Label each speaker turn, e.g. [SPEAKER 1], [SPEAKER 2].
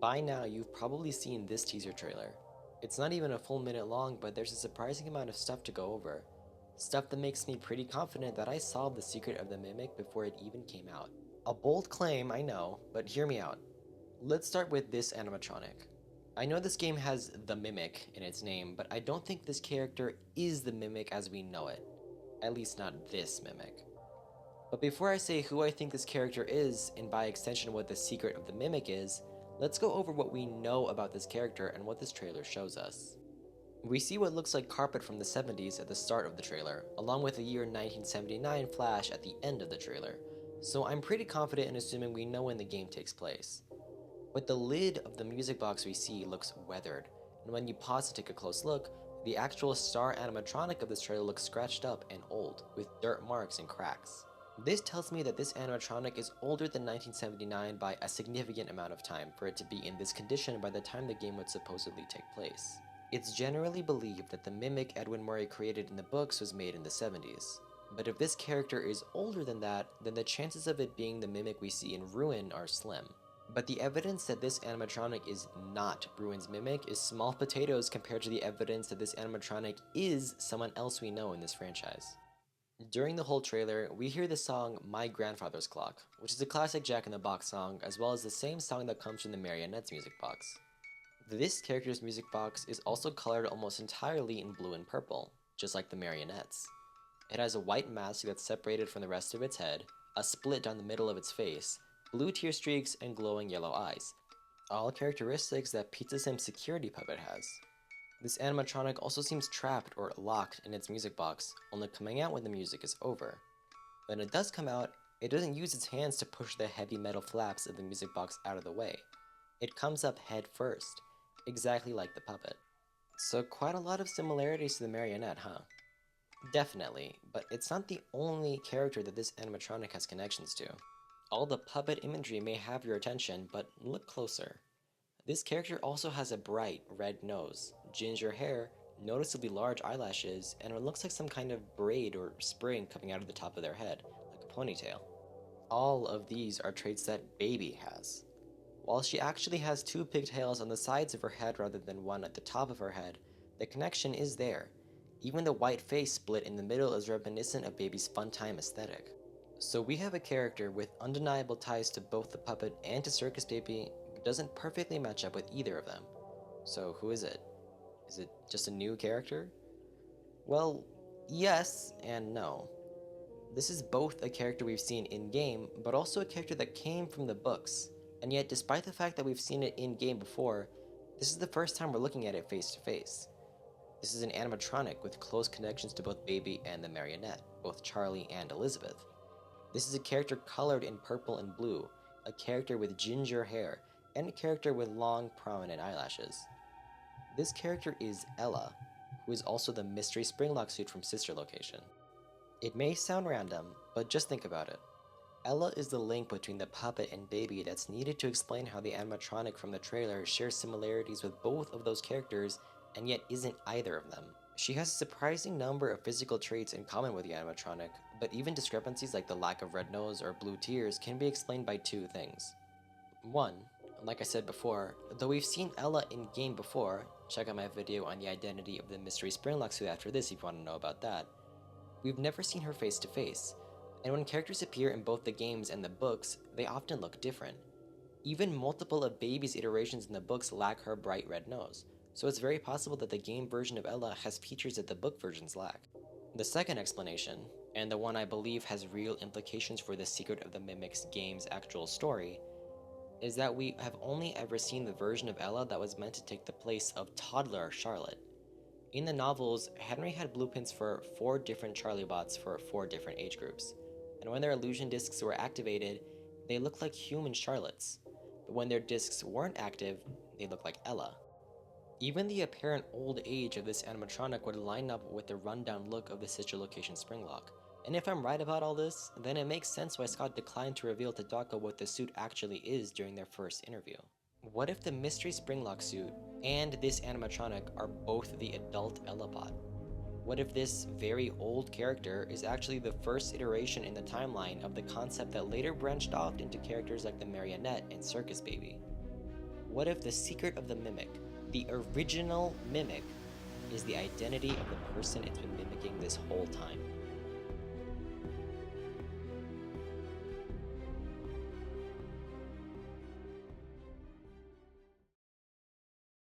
[SPEAKER 1] By now, you've probably seen this teaser trailer. It's not even a full minute long, but there's a surprising amount of stuff to go over. Stuff that makes me pretty confident that I solved the secret of the Mimic before it even came out. A bold claim, I know, but hear me out. Let's start with this animatronic. I know this game has the Mimic in its name, but I don't think this character is the Mimic as we know it. At least not this Mimic. But before I say who I think this character is, and by extension what the secret of the Mimic is, let's go over what we know about this character and what this trailer shows us. We see what looks like carpet from the 70s at the start of the trailer, along with the year 1979 flash at the end of the trailer, so I'm pretty confident in assuming we know when the game takes place. But the lid of the music box we see looks weathered, and when you pause to take a close look, the actual star animatronic of this trailer looks scratched up and old, with dirt marks and cracks. This tells me that this animatronic is older than 1979 by a significant amount of time for it to be in this condition by the time the game would supposedly take place. It's generally believed that the Mimic Edwin Murray created in the books was made in the 70s. But if this character is older than that, then the chances of it being the Mimic we see in Ruin are slim. But the evidence that this animatronic is not Ruin's Mimic is small potatoes compared to the evidence that this animatronic is someone else we know in this franchise. During the whole trailer, we hear the song My Grandfather's Clock, which is a classic Jack in the Box song, as well as the same song that comes from the Marionette's music box. This character's music box is also colored almost entirely in blue and purple, just like the Marionette's. It has a white mask that's separated from the rest of its head, a split down the middle of its face, blue tear streaks, and glowing yellow eyes, all characteristics that Pizza Sim's security puppet has. This animatronic also seems trapped or locked in its music box, only coming out when the music is over. When it does come out, it doesn't use its hands to push the heavy metal flaps of the music box out of the way. It comes up head first, exactly like the puppet. So quite a lot of similarities to the marionette, huh? Definitely, but it's not the only character that this animatronic has connections to. All the puppet imagery may have your attention, but look closer. This character also has a bright red nose, ginger hair, noticeably large eyelashes, and what looks like some kind of braid or spring coming out of the top of their head, like a ponytail. All of these are traits that Baby has. While she actually has two pigtails on the sides of her head rather than one at the top of her head, the connection is there. Even the white face split in the middle is reminiscent of Baby's fun-time aesthetic. So we have a character with undeniable ties to both the puppet and to Circus Baby, but doesn't perfectly match up with either of them. So who is it? Is it just a new character? Well, yes and no. This is both a character we've seen in-game, but also a character that came from the books, and yet despite the fact that we've seen it in-game before, this is the first time we're looking at it face-to-face. This is an animatronic with close connections to both Baby and the marionette, both Charlie and Elizabeth. This is a character colored in purple and blue, a character with ginger hair, and a character with long, prominent eyelashes. This character is Ella, who is also the mystery springlock suit from Sister Location. It may sound random, but just think about it. Ella is the link between the puppet and Baby that's needed to explain how the animatronic from the trailer shares similarities with both of those characters and yet isn't either of them. She has a surprising number of physical traits in common with the animatronic, but even discrepancies like the lack of red nose or blue tears can be explained by two things. One, like I said before, though we've seen Ella in-game before, check out my video on the identity of the mystery springlock suit after this if you want to know about that, we've never seen her face to face, and when characters appear in both the games and the books, they often look different. Even multiple of Baby's iterations in the books lack her bright red nose, so it's very possible that the game version of Ella has features that the book versions lack. The second explanation, and the one I believe has real implications for the Secret of the Mimics game's actual story, is that we have only ever seen the version of Ella that was meant to take the place of toddler Charlotte. In the novels, Henry had blueprints for 4 different Charlie bots for 4 different age groups, and when their illusion discs were activated, they looked like human Charlottes, but when their discs weren't active, they looked like Ella. Even the apparent old age of this animatronic would line up with the rundown look of the Sister Location Springlock. And if I'm right about all this, then it makes sense why Scott declined to reveal to Daka what the suit actually is during their first interview. What if the mystery Springlock suit and this animatronic are both the adult Ella bot? What if this very old character is actually the first iteration in the timeline of the concept that later branched off into characters like the Marionette and Circus Baby? What if the secret of the mimic, the original mimic, is the identity of the person it's been mimicking this whole time?